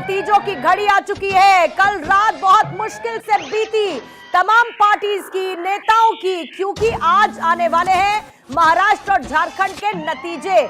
नतीजों की घड़ी आ चुकी है। कल रात बहुत मुश्किल से बीती तमाम पार्टीज की, नेताओं की, क्योंकि आज आने वाले हैं महाराष्ट्र और झारखंड के नतीजे।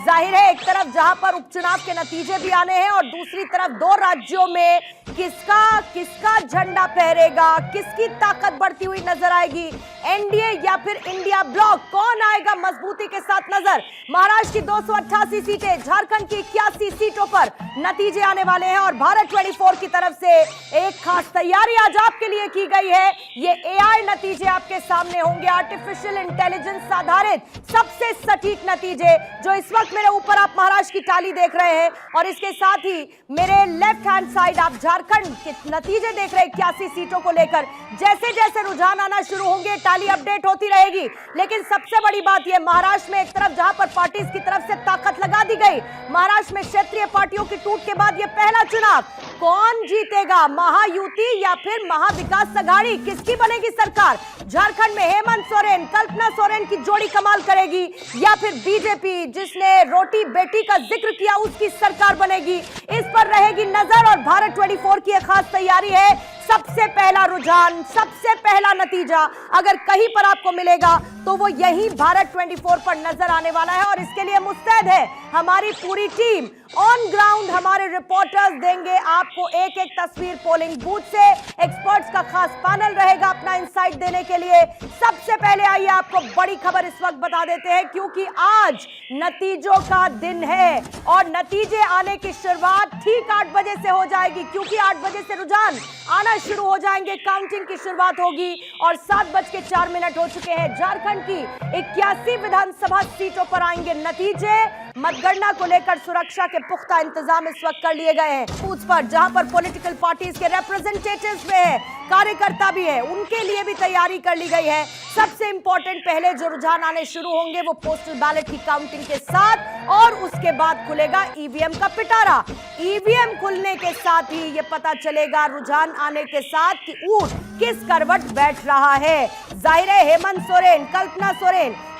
जाहिर है एक तरफ जहां पर उपचुनाव के नतीजे भी आने हैं और दूसरी तरफ दो राज्यों में किसका झंडा फहरेगा, किसकी ताकत बढ़ती हुई नजर आएगी, एनडीए या फिर इंडिया ब्लॉक, कौन आएगा मजबूती के साथ नजर। महाराष्ट्र की 288 सीटें, झारखंड की 81 सीटों पर नतीजे आने वाले हैं और भारत 24 की तरफ से एक खास तैयारी आज आपके लिए की गई है। ये एआई नतीजे आपके सामने होंगे, आर्टिफिशियल इंटेलिजेंस आधारित सबसे सटीक नतीजे, जो इस वक्त मेरे ऊपर आप महाराष्ट्र की टाली देख रहे हैं और इसके साथ ही मेरे लेफ्ट हैंड साइड आप झारखंड के नतीजे देख रहे हैं 81 सीटों को लेकर। जैसे जैसे रुझान आना शुरू होंगे टाली अपडेट होती रहेगी, लेकिन सबसे बड़ी बात यह, महाराष्ट्र में एक तरफ जहां पर पार्टीज की तरफ से ताकत लगा दी गई, महाराष्ट्र में क्षेत्रीय पार्टियों की टूट के बाद यह पहला चुनाव, कौन जीतेगा, महायुति या फिर महाविकास अघाड़ी, किसकी बनेगी सरकार। झारखंड में हेमंत सोरेन, कल्पना सोरेन की जोड़ी कमाल करेगी या फिर बीजेपी जिसने रोटी बेटी का जिक्र किया उसकी सरकार बनेगी, इस पर रहेगी नजर। और भारत 24 की एक खास तैयारी है। सबसे पहला रुझान, सबसे पहला नतीजा अगर कहीं पर आपको मिलेगा तो वो यही भारत 24 पर नजर आने वाला है और इसके लिए मुस्तैद है हमारी पूरी टीम। ऑन ग्राउंड हमारे रिपोर्टर्स देंगे आपको एक एक तस्वीर पोलिंग बूथ से, एक्सपर्ट्स का खास पैनल रहेगा अपना इंसाइट देने के लिए। सबसे पहले आइए आपको बड़ी खबर इस वक्त बता देते हैं, क्योंकि आज नतीजों का दिन है और नतीजे आने की शुरुआत ठीक 8 बजे से हो जाएगी, क्योंकि 8 बजे से रुझान आना शुरू हो जाएंगे, काउंटिंग की शुरुआत होगी और 7:04 हो चुके हैं। झारखंड की 81 विधानसभा सीटों पर आएंगे नतीजे। मतगणना को लेकर सुरक्षा के पुख्ता इंतजाम इस वक्त कर लिए गए हैं बूथ पर, जहां पर पॉलिटिकल पार्टीज के रिप्रेजेंटेटिव्स भी है, कार्यकर्ता भी है, उनके लिए भी तैयारी कर ली गई है। सबसे इंपॉर्टेंट पहले जो रुझान आने शुरू होंगे वो पोस्टल बैलेट की काउंटिंग के साथ और उसके बाद खुलेगा ईवीएम का पिटारा। ईवीएम खुलने के साथ ही ये पता चलेगा रुझान आने के साथ कि ऊंट किस करवट बैठ रहा है। जाहिर है हेमंत सोरेन,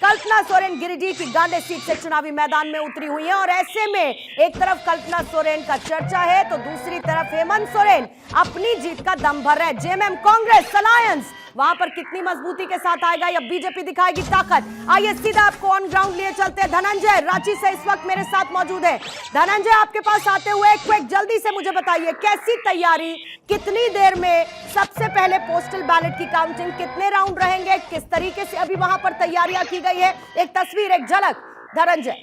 कल्पना सोरेन गिरिडीह की गांडे सीट से चुनावी मैदान में उतरी हुई है और ऐसे में एक तरफ कल्पना सोरेन का चर्चा है तो दूसरी तरफ हेमंत सोरेन अपनी जीत का दम भर रहे हैं। जेएमएम कांग्रेस अलायंस वहां पर कितनी मजबूती के साथ आएगा या बीजेपी दिखाएगी ताकत। आइए सीधा आपको ऑन ग्राउंड लिए चलते हैं। धनंजय रांची से इस वक्त मेरे साथ मौजूद है। धनंजय, आपके पास आते हुए क्विक जल्दी से मुझे बताइए कैसी तैयारी, कितनी देर में सबसे पहले पोस्टल बैलेट की काउंटिंग, कितने राउंड रहेंगे, किस तरीके से अभी वहां पर तैयारियां की गई है, एक तस्वीर, एक झलक। धनंजय।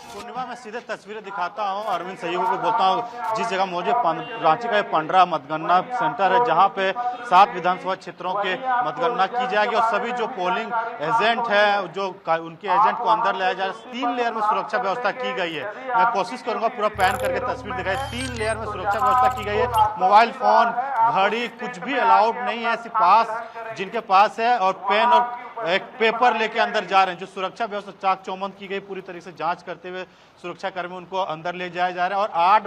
पूर्णिमा में सीधे तस्वीरें दिखाता हूं, अरविंद सहयोगी को बोलता हूं जिस जगह मौजूद रांची का 15 मतगणना सेंटर है, जहां पे 7 विधानसभा क्षेत्रों के मतगणना की जाएगी और सभी जो पोलिंग एजेंट है जो उनके एजेंट को अंदर लाया जा रहा है। 3 लेयर में सुरक्षा व्यवस्था की गई है। मैं कोशिश करूंगा पूरा पैन करके तस्वीर दिखाई। 3 लेयर में सुरक्षा व्यवस्था की गई है। मोबाइल फोन, घड़ी कुछ भी अलाउड नहीं है, सिर्फ पास जिनके पास है और पेन और एक पेपर लेके अंदर जा रहे हैं। जो सुरक्षा व्यवस्था चाक चौबंद की गई, पूरी तरीके से जांच करते हुए सुरक्षा कर्मी उनको अंदर ले जाया जा रहा है। और 8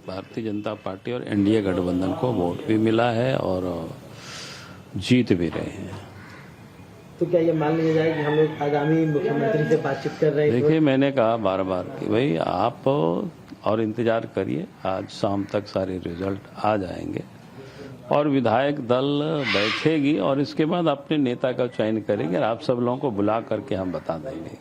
भारतीय जनता पार्टी और एनडीए गठबंधन को वोट भी मिला है और जीत भी रहे हैं। तो क्या ये मान लिया जाए कि हम लोग आगामी मुख्यमंत्री से बातचीत कर रहे हैं? देखिए, मैंने कहा बार बार कि भाई आप और इंतजार करिए, आज शाम तक सारे रिजल्ट आ जाएंगे और विधायक दल बैठेगी और इसके बाद अपने नेता का चयन करेंगे और आप सब लोगों को बुला करके हम बता देंगे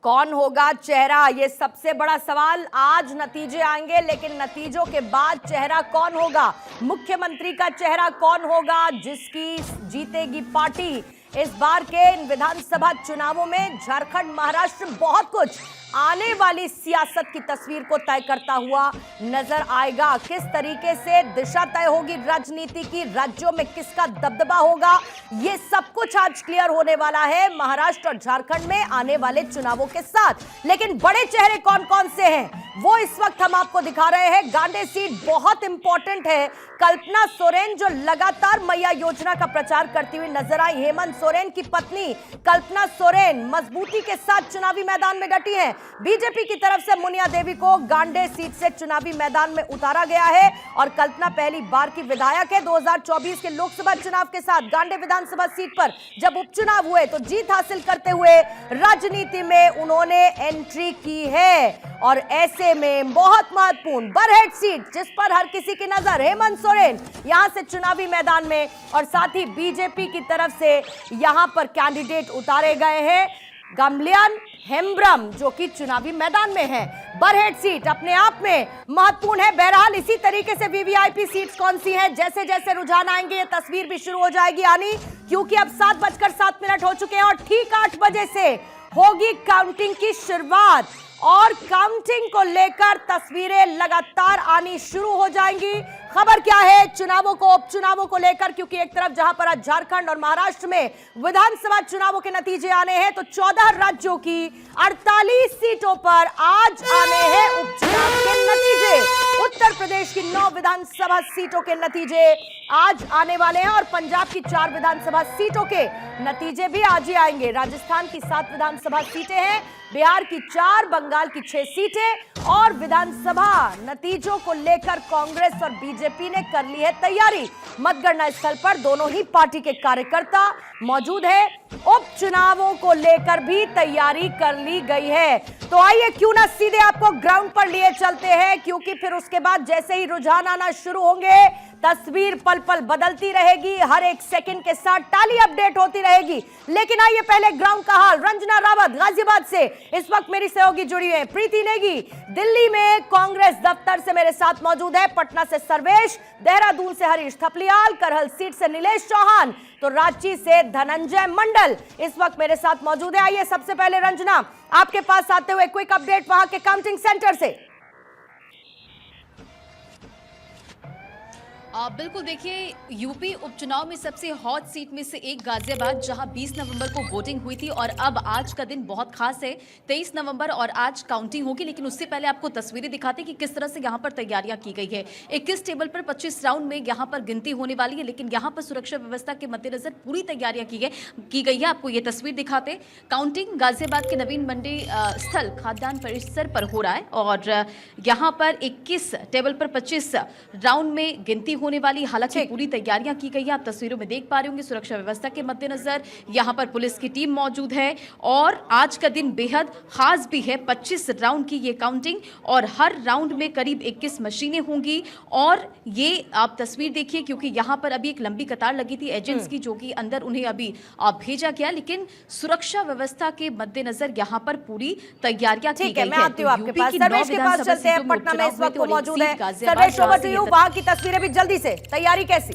कौन होगा चेहरा, ये सबसे बड़ा सवाल। आज नतीजे आएंगे, लेकिन नतीजों के बाद चेहरा कौन होगा, मुख्यमंत्री का चेहरा कौन होगा जिसकी जीतेगी पार्टी। इस बार के इन विधानसभा चुनावों में झारखंड, महाराष्ट्र बहुत कुछ आने वाली सियासत की तस्वीर को तय करता हुआ नजर आएगा। किस तरीके से दिशा तय होगी राजनीति की, राज्यों में किसका दबदबा होगा, ये सब कुछ आज क्लियर होने वाला है महाराष्ट्र और झारखंड में आने वाले चुनावों के साथ। लेकिन बड़े चेहरे कौन कौन से हैं वो इस वक्त हम आपको दिखा रहे हैं। गांडे सीट बहुत इंपॉर्टेंट है। कल्पना सोरेन जो लगातार मैया योजना का प्रचार करती हुई नजर आई, हेमंत सोरेन की पत्नी कल्पना सोरेन मजबूती के साथ चुनावी मैदान में डटी हैं। बीजेपी की तरफ से मुनिया देवी को गांडे सीट से चुनावी मैदान में उतारा गया है और कल्पना पहली बार की विधायक है। 2024 के लोकसभा चुनाव के साथ गांडे विधानसभा सीट पर जब उपचुनाव हुए तो जीत हासिल करते हुए राजनीति में उन्होंने एंट्री की है। और ऐसे में बहुत महत्वपूर्ण बरहेट सीट जिस पर हर किसी की नजर, हेमंत सोरेन यहां से चुनावी मैदान में और साथ ही बीजेपी की तरफ से यहां पर कैंडिडेट उतारे गए हैं। गमलियान हेम्ब्रम जो कि चुनावी मैदान में है। बरहेट सीट अपने आप में महत्वपूर्ण है। बहरहाल इसी तरीके से वीवीआईपी सीट्स कौन सी हैं, जैसे जैसे रुझान आएंगे ये तस्वीर भी शुरू हो जाएगी आनी, क्योंकि अब 7:07 हो चुके हैं और ठीक 8 बजे से होगी काउंटिंग की शुरुआत और काउंटिंग को लेकर तस्वीरें लगातार आनी शुरू हो जाएंगी। खबर क्या है चुनावों को, उपचुनावों को लेकर, क्योंकि एक तरफ जहां पर आज झारखंड और महाराष्ट्र में विधानसभा चुनावों के नतीजे आने हैं तो 14 राज्यों की 48 सीटों पर आज आने हैं उपचुनाव के नतीजे। उत्तर प्रदेश की 9 विधानसभा सीटों के नतीजे आज आने वाले हैं और पंजाब की 4 विधानसभा सीटों के नतीजे भी आज ही आएंगे। राजस्थान की 7 विधानसभा सीटें हैं, बिहार की 4, बंगाल की 6 सीटें और विधानसभा नतीजों को लेकर कांग्रेस और बीजेपी ने कर ली है तैयारी। मतगणना स्थल पर दोनों ही पार्टी के कार्यकर्ता मौजूद है। उपचुनावों को लेकर भी तैयारी कर ली गई है। तो आइए क्यों ना सीधे आपको ग्राउंड पर लिए चलते हैं, क्योंकि फिर उसके बाद जैसे ही रुझान आना शुरू होंगे तस्वीर पल पल बदलती रहेगी, हर एक सेकंड के साथ ताली अपडेट होती रहेगी। लेकिन आइए पहले ग्राउंड का हाल। रंजना रावत गाजियाबाद से इस वक्त मेरी सहयोगी जुड़ी है, प्रीति नेगी दिल्ली में कांग्रेस दफ्तर से मेरे साथ मौजूद है, पटना से सर्वेश, देहरादून से हरीश थपलियाल, करहल सीट से नीलेश चौहान, तो रांची से धनंजय मंडल इस वक्त मेरे साथ मौजूद है। आइए सबसे पहले रंजना आपके पास आते हुए क्विक अपडेट वहां के काउंटिंग सेंटर से। बिल्कुल, देखिए यूपी उपचुनाव में सबसे हॉट सीट में से एक गाजियाबाद, जहां 20 नवंबर को वोटिंग हुई थी और अब आज का दिन बहुत खास है। 23 नवंबर और आज काउंटिंग होगी, लेकिन उससे पहले आपको तस्वीरें दिखाते हैं कि किस तरह से यहां पर तैयारियां की गई है। 21 टेबल पर 25 राउंड में यहां पर गिनती होने वाली है, लेकिन यहां पर सुरक्षा व्यवस्था के मद्देनजर पूरी तैयारियां की गई है। आपको ये तस्वीर दिखाते, काउंटिंग गाजियाबाद के नवीन मंडी स्थल खाद्यान्न परिसर पर हो रहा है और यहाँ पर 21 टेबल पर 25 राउंड में गिनती होने वाली। हालांकि पूरी तैयारियां की गई है, आप तस्वीरों में देख पा रहे होंगे। सुरक्षा व्यवस्था के मद्देनजर यहां पर पुलिस की टीम मौजूद है और आज का दिन बेहद खास भी है। 25 राउंड की ये काउंटिंग और हर राउंड में करीब 21 मशीनें होंगी और ये आप तस्वीर देखिए, क्योंकि यहां पर अभी एक लंबी कतार लगी थी एजेंट्स की, जो कि अंदर उन्हें अभी भेजा गया, लेकिन सुरक्षा व्यवस्था के मद्देनजर यहां पर पूरी तैयारियां की गई है। मैं आती हूं आपके पास, सर्वेश के पास चलते हैं। पटना में इस वक्त मौजूद है सर्वेश, ओवर टू यू। वहां की तस्वीरें भी जल्दी से, तैयारी कैसी?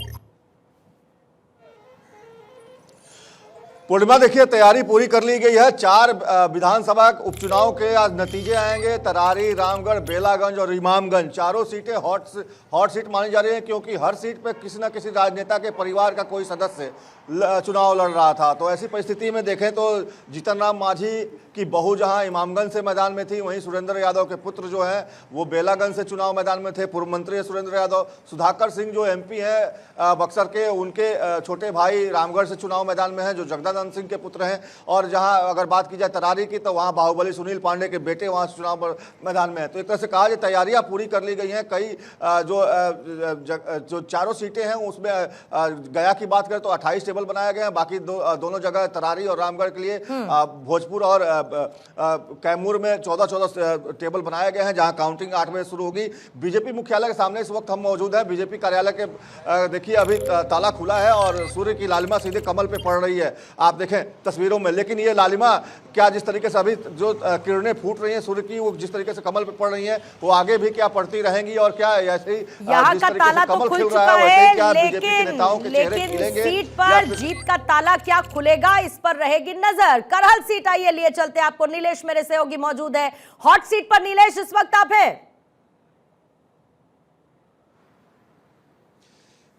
पूर्णिमा, देखिए तैयारी पूरी कर ली गई है। 4 विधानसभा उपचुनाव के आज नतीजे आएंगे। तरारी, रामगढ़, बेलागंज और इमामगंज, चारों सीटें हॉट सीट मानी जा रही हैं, क्योंकि हर सीट पे किसी न किसी राजनेता के परिवार का कोई सदस्य चुनाव लड़ रहा था। तो ऐसी परिस्थिति में देखें तो जीतन राम मांझी की बहू जहां इमामगंज से मैदान में थी, वहीं सुरेंद्र यादव के पुत्र जो हैं वो बेलागंज से चुनाव मैदान में थे। पूर्व मंत्री सुरेंद्र यादव, सुधाकर सिंह जो एमपी हैं बक्सर के, उनके छोटे भाई रामगढ़ से चुनाव मैदान में हैं, जो जगदानंद सिंह के पुत्र हैं। और जहां अगर बात की जाए तरारी की, तो वहां बाहुबली सुनील पांडे के बेटे वहां चुनाव मैदान में है। तो एक तरह से कहा जाए तैयारियां पूरी कर ली गई हैं। कई जो चारों सीटें हैं उसमें गया की बात करें तो 28 टेबल बनाए गए हैं। बाकी दोनों जगह तरारी और रामगढ़ के लिए भोजपुर और कैमूर में 14 टेबल बनाए गए हैं, जहां काउंटिंग 8 बजे शुरू होगी। बीजेपी मुख्यालय के सामने इस वक्त हम मौजूद हैं। बीजेपी कार्यालय के देखिए अभी ताला खुला है और सूर्य की लालिमा सीधे कमल पे पड़ रही है, आप देखें तस्वीरों में। लेकिन ये लालिमा क्या जिस तरीके से अभी जो किरणें फूट रही हैं सूर्य की, वो जिस तरीके से कमल पे पड़ रही हैं, वो आगे भी क्या पड़ती रहेंगी और क्या ऐसे ही जिस तरीके से कमल खिल रहा है वैसे क्या बीजेपी के नेताओं के चेहरे खिलेंगे? सीट पर जीत का ताला क्या खुलेगा, इस पर रहेगी नजर। करहल सीट आइए लिए चलते हैं आपको, नीलेश मेरे सहयोगी मौजूद है हॉट सीट पर। नीलेश इस वक्त आप हैं?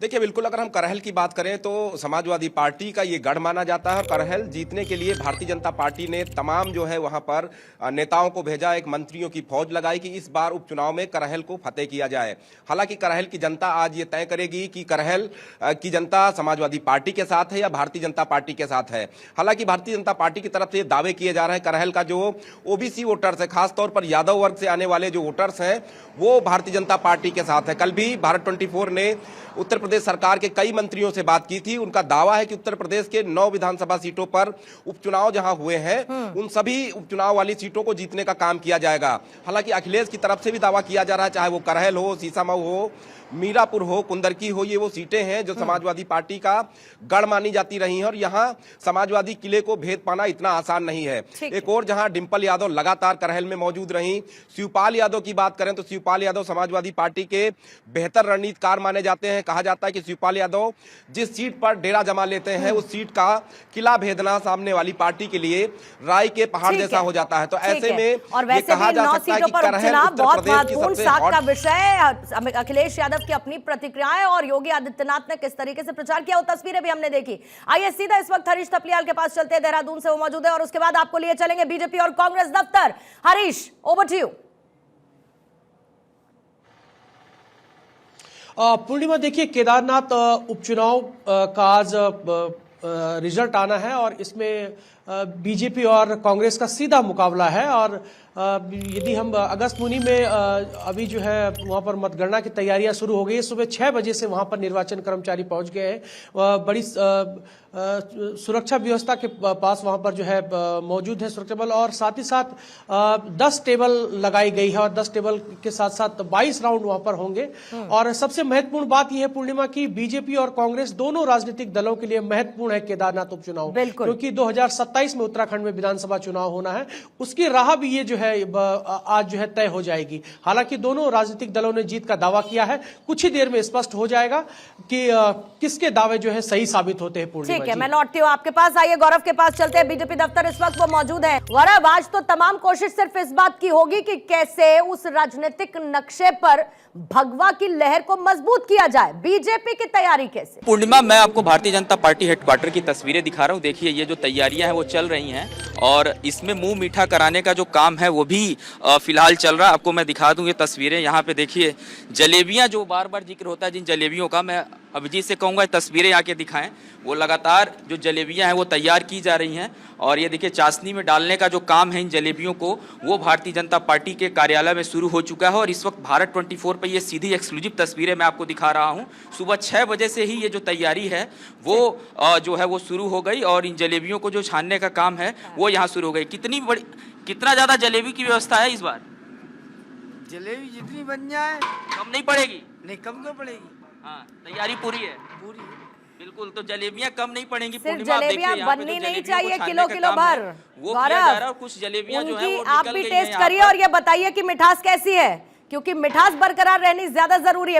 देखिए, बिल्कुल अगर हम करहल की बात करें तो समाजवादी पार्टी का ये गढ़ माना जाता है। करहल जीतने के लिए भारतीय जनता पार्टी ने तमाम जो है वहां पर नेताओं को भेजा, एक मंत्रियों की फौज लगाई कि इस बार उपचुनाव में करहल को फतेह किया जाए। हालांकि करहल की जनता आज ये तय करेगी कि करहल की जनता समाजवादी पार्टी के साथ है या भारतीय जनता पार्टी के साथ है। हालांकि भारतीय जनता पार्टी की तरफ से दावे किए जा रहे हैं करहल का जो ओबीसी वोटर्स है, खासतौर पर यादव वर्ग से आने वाले जो वोटर्स हैं, वो भारतीय जनता पार्टी के साथ है। कल भी भारत 24 ने उत्तर प्रदेश सरकार के कई मंत्रियों से बात की थी। उनका दावा है कि उत्तर प्रदेश के 9 विधानसभा सीटों पर उपचुनाव जहां हुए हैं उन सभी उपचुनाव वाली सीटों को जीतने का काम किया जाएगा। हालांकि अखिलेश की तरफ से भी दावा किया जा रहा है, चाहे वो करहल हो, सीसामऊ हो, मीरापुर हो, कुंदरकी हो, ये वो सीटें हैं जो समाजवादी पार्टी का गढ़ मानी जाती रही हैं और यहां समाजवादी किले को भेद पाना इतना आसान नहीं है। एक और जहां डिंपल यादव लगातार करहल में मौजूद रही। शिवपाल यादव की बात करें तो शिवपाल यादव समाजवादी पार्टी के बेहतर रणनीतिकार माने जाते हैं। कहा जाता है कि शिवपाल यादव जिस सीट पर डेरा जमा लेते हैं उस सीट का किला भेदना सामने वाली पार्टी के लिए राई के पहाड़ जैसा हो जाता है। तो ऐसे में और वैसे भी 9 सीटों पर उपचुनाव बहुत महत्वपूर्ण साख का विषय है। अखिलेश यादव की अपनी प्रतिक्रियाएं और योगी आदित्यनाथ ने किस तरीके से प्रचार किया, वो तस्वीरें भी हमने देखी। आइए सीधा इस वक्त हरीश थपलियाल के पास चलते हैं, देहरादून से वो मौजूद है और उसके बाद आपको लिए चलेंगे बीजेपी और कांग्रेस दफ्तर। Harish, over to you. Purnima, देखिए केदारनाथ उपचुनाव का आज रिजल्ट आना है और इसमें बीजेपी और कांग्रेस का सीधा मुकाबला है। और यदि हम अगस्त मुनि में अभी जो है वहां पर मतगणना की तैयारियां शुरू हो गई है। सुबह 6 बजे से वहां पर निर्वाचन कर्मचारी पहुंच गए हैं। बड़ी सुरक्षा व्यवस्था के पास वहां पर जो है मौजूद है सुरक्षा बल, और साथ ही साथ 10 टेबल लगाई गई है और 10 टेबल के साथ साथ 22 राउंड वहां पर होंगे। और सबसे महत्वपूर्ण बात यह है पूर्णिमा की बीजेपी और कांग्रेस दोनों राजनीतिक दलों के लिए महत्वपूर्ण है केदारनाथ उपचुनाव, क्योंकि 2027 में उत्तराखंड में विधानसभा चुनाव होना है। उसकी राह भी ये जो है आज जो है तय हो जाएगी। हालांकि दोनों राजनीतिक दलों ने जीत का दावा किया है, कुछ ही देर में स्पष्ट हो जाएगा कि किसके दावे जो है सही साबित होते हैं। पूर्णिमा, ठीक है, मैं लौटती हूँ आपके पास। आइए गौरव के पास चलते हैं, बीजेपी दफ्तर इस वक्त वो मौजूद है। गौरव, आज तो तमाम कोशिश सिर्फ इस बात की होगी कि कैसे उस राजनीतिक नक्शे पर भगवा की लहर को मजबूत किया जाए। बीजेपी की तैयारी कैसे? पूर्णिमा, मैं आपको भारतीय जनता पार्टी हेडक्वार्टर की तस्वीरें दिखा रहा हूँ। देखिए, ये जो तैयारियां हैं वो चल रही हैं और इसमें मुंह मीठा कराने का जो काम है वो भी फिलहाल चल रहा है। आपको मैं दिखा दूं ये तस्वीरें। यहाँ पे देखिए, जलेबियां जो बार बार जिक्र होता है, जिन जलेबियों का मैं अभिजीत से कहूँगा तस्वीरें आके दिखाएं। वो लगातार जो जलेबियां हैं वो तैयार की जा रही हैं और ये देखिए चाशनी में डालने का जो काम है इन जलेबियों को, वो भारतीय जनता पार्टी के कार्यालय में शुरू हो चुका है। और इस वक्त भारत 24 पर ये सीधी एक्सक्लूसिव तस्वीरें मैं आपको दिखा रहा हूँ। सुबह 6 बजे से ही ये जो तैयारी है वो जो है वो शुरू हो गई और इन जलेबियों को जो छानने का काम है वो यहाँ शुरू हो गई। कितना ज़्यादा जलेबी की व्यवस्था है इस बार? जलेबी जितनी बन जाए कम नहीं पड़ेगी? नहीं, कम तो पड़ेगी। हाँ, तैयारी पूरी है? पूरी। बिल्कुल, तो जलेबियां कम नहीं पड़ेंगी। सिर्फ जलेबियां बननी नहीं चाहिए किलो किलो भर। गौरव, कुछ जलेबियां जो है वो आप भी टेस्ट करिए और ये बताइए कि मिठास कैसी है, क्योंकि मिठास बरकरार रहनी ज्यादा जरूरी है।